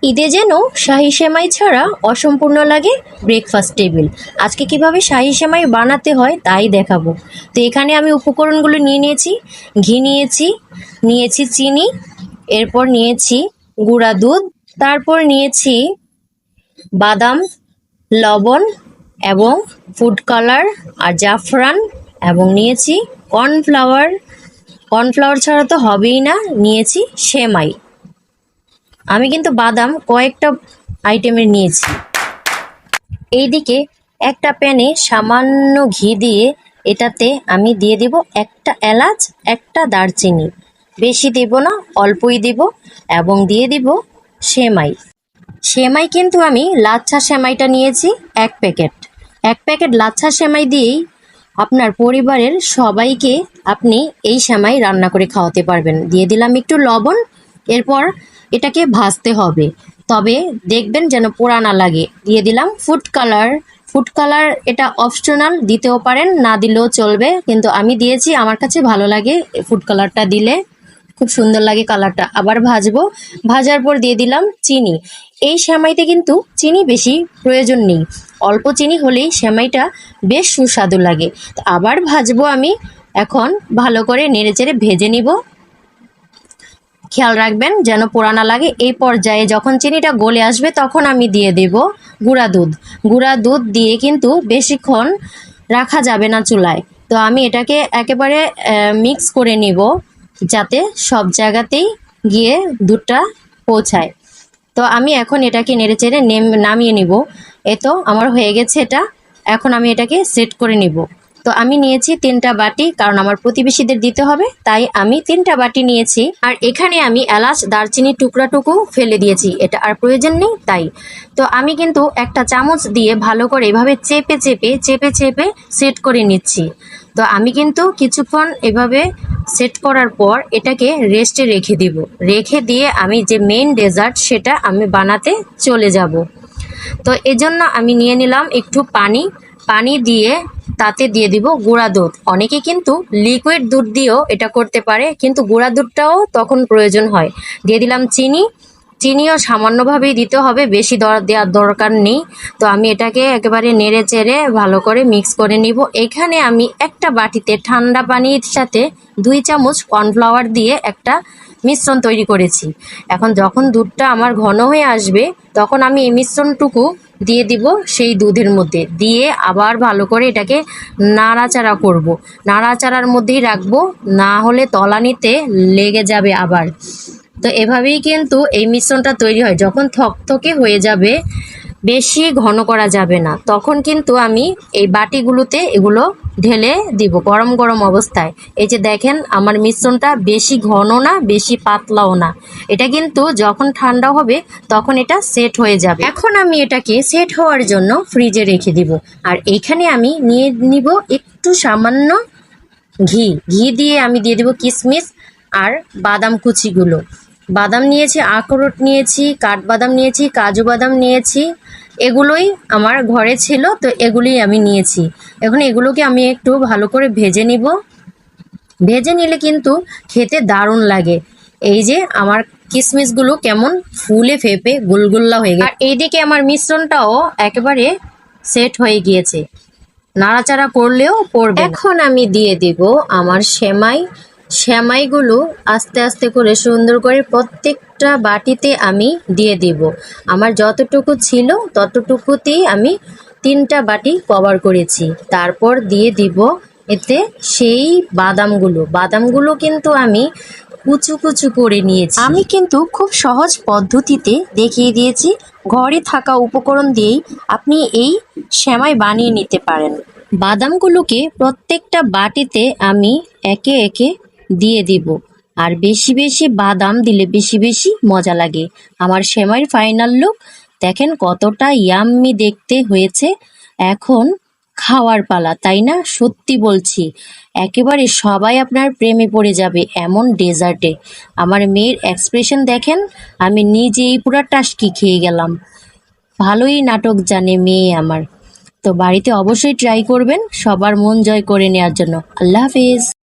ঈদে যেন শাহি সেমাই ছাড়া অসম্পূর্ণ লাগে ব্রেকফাস্ট টেবিল। আজকে কিভাবে শাহি সেমাই বানাতে হয় তাই দেখাবো। তো এখানে আমি উপকরণগুলো নিয়ে নিয়েছি। ঘি নিয়েছি চিনি, এরপর নিয়েছি গুঁড়া দুধ, তারপর নিয়েছি বাদাম, লবণ এবং ফুড কালার আর জাফরান, এবং নিয়েছি কর্নফ্লাওয়ার। কর্নফ্লাওয়ার ছাড়া তো হবেই না। নিয়েছি সেমাই। আমি কিন্তু বাদাম কয়েকটা আইটেমের নিয়েছি। এইদিকে একটা প্যানে সামান্য ঘি দিয়ে এটাতে আমি দিয়ে দিব একটা এলাচ, একটা দারচিনি। বেশি দেব না, অল্পই দেব। এবং দিয়ে দিব সেমাই। সেমাই কিন্তু আমি লাচ্ছা সেমাইটা নিয়েছি 1 প্যাকেট। 1 প্যাকেট লাচ্ছা সেমাই দিয়েই আপনার পরিবারের সবাইকে আপনি এই সেমাই রান্না করে খাওয়াতে পারবেন। দিয়ে দিলাম একটু লবণ। এরপর এটাকে ভাজতে হবে, তবে দেখবেন যেন পোড়া না লাগে। দিয়ে দিলাম ফুড কালার। ফুড কালার এটা অপশনাল, দিতেও পারেন, না দিলেও চলবে, কিন্তু আমি দিয়েছি, আমার কাছে ভালো লাগে ফুড কালারটা দিলে, খুব সুন্দর লাগে কালারটা। আবার ভাজবো। ভাজার পর দিয়ে দিলাম চিনি। এই সেমাইতে কিন্তু চিনি বেশি প্রয়োজন নেই, অল্প চিনি হলেই সেমাইটা বেশ সুস্বাদু লাগে। তো আবার ভাজবো আমি। এখন ভালো করে নেড়েচেড়ে ভেজে নিব। খেয়াল রাখবেন যেন পোড়া না লাগে। এই পর্যায়ে যখন চিনিটা গলে আসবে তখন আমি দিয়ে দেব গুঁড়া দুধ। গুঁড়া দুধ দিয়ে কিন্তু বেশিক্ষণ রাখা যাবে না চুলায়। তো আমি এটাকে একেবারে মিক্স করে নিব, যাতে সব জায়গাতেই গিয়ে দুধটা পৌঁছায়। তো আমি এখন এটাকে নেড়েচেড়ে নামিয়ে নিব। তো আমার হয়ে গেছে এটা। এখন আমি এটাকে সেট করে নিব। তো আমি নিয়েছি 3টা বাটি, কারণ আমার প্রতিবেশীদের দিতে হবে, তাই আমি 3টা বাটি নিয়েছি। আর এখানে আমি এলাচ দারচিনির টুকরাটুকু ফেলে দিয়েছি, এটা আর প্রয়োজন নেই তাই। তো আমি কিন্তু একটা চামচ দিয়ে ভালো করে এভাবে চেপে চেপে সেট করে নিচ্ছি। তো আমি কিন্তু কিছুক্ষণ এভাবে সেট করার পর এটাকে রেস্টে রেখে দিব। রেখে দিয়ে আমি যে মেইন ডেজার্ট সেটা আমি বানাতে চলে যাব। তো এজন্য আমি নিয়ে নিলাম একটু পানি দিয়ে তাতে দিয়ে দিব গুঁড়া দুধ। অনেকে কিন্তু লিকুইড দুধ দিয়েও এটা করতে পারে, কিন্তু গুঁড়া দুধটাও তখন প্রয়োজন হয়। দিয়ে দিলাম চিনিও সামান্যভাবেই দিতে হবে, বেশি দেওয়ার দরকার নেই। তো আমি এটাকে একেবারে নেড়ে চেড়ে ভালো করে মিক্স করে নিব। এখানে আমি একটা বাটিতে ঠান্ডা পানির সাথে 2 চামচ কর্নফ্লাওয়ার দিয়ে একটা মিশ্রণ তৈরি করেছি। এখন যখন দুধটা আমার ঘন হয়ে আসবে তখন আমি এই মিশ্রণটুকু দিয়ে দিব সেই দুধের মধ্যে। দিয়ে আবার ভালো করে এটাকে নাড়াচাড়া করব। নাড়াচাড়ার মধ্যেই রাখবো, না হলে তলানিতে লেগে যাবে আবার। তো এভাবেই কিন্তু এই মিশ্রণটা তৈরি হয়। যখন থকথকে হয়ে যাবে, বেশি ঘন করা যাবে না, তখন কিন্তু আমি এই বাটিগুলোতে এগুলো ঢেলে দিব গরম অবস্থায়। এই যে দেখেন আমার মিশ্রণটা বেশি ঘন না, বেশি পাতলাও না। এটা কিন্তু যখন ঠান্ডা হবে তখন এটা সেট হয়ে যাবে। এখন আমি এটাকে সেট হওয়ার জন্য ফ্রিজে রেখে দিব। আর এইখানে আমি নিয়ে নিব একটু সামান্য ঘি দিয়ে আমি দিয়ে দিব কিশমিশ আর বাদাম কুচিগুলো। বাদাম নিয়েছি, আখরোট নিয়েছি, কাঠবাদাম নিয়েছি, কাজু বাদাম নিয়েছি। এগুলোই আমার ঘরে ছিল, তো এগুলোই আমি নিয়েছি। এখন এগুলোকে আমি একটু ভালো করে ভেজে নিব। ভেজে নিলে কিন্তু খেতে দারুণ লাগে। এই যে আমার কিশমিশগুলো কেমন ফুলে ফেপে গুলগুল্লা হয়ে গেছে। আর এইদিকে আমার মিশ্রণটাও একেবারে সেট হয়ে গিয়েছে, নাড়াচাড়া করলেও পড়বে। এখন আমি দিয়ে দিব আমার সেমাইগুলো আস্তে আস্তে করে সুন্দর করে প্রত্যেকটা বাটিতে আমি দিয়ে দিব। আমার যতটুকু ছিল ততটুকুতেই আমি 3টা বাটি কভার করেছি। তারপর দিয়ে দিব এতে সেই বাদামগুলো কিন্তু আমি কুচু করে নিয়েছি। আমি কিন্তু খুব সহজ পদ্ধতিতে দেখিয়ে দিয়েছি। ঘরে থাকা উপকরণ দিয়েই আপনি এই সেমাই বানিয়ে নিতে পারেন। বাদামগুলোকে প্রত্যেকটা বাটিতে আমি একে একে দিয়ে দিব। আর বেশি বাদাম দিলে বেশি মজা লাগে। আমার সেমাইয়ের ফাইনাল লুক দেখেন কতটা ইয়াম্মি দেখতে হয়েছে। এখন খাওয়ার পালা, তাই না? সত্যি বলছি, একেবারে সবাই আপনার প্রেমে পড়ে যাবে এমন ডেজার্টে। আমার মেয়ের এক্সপ্রেশন দেখেন, আমি নিজেই পুরা টাসকি খেয়ে গেলাম। ভালোই নাটক জানে মেয়ে আমার। তো বাড়িতে অবশ্যই ট্রাই করবেন সবার মন জয় করে নেওয়ার জন্য। আল্লাহ হাফেজ।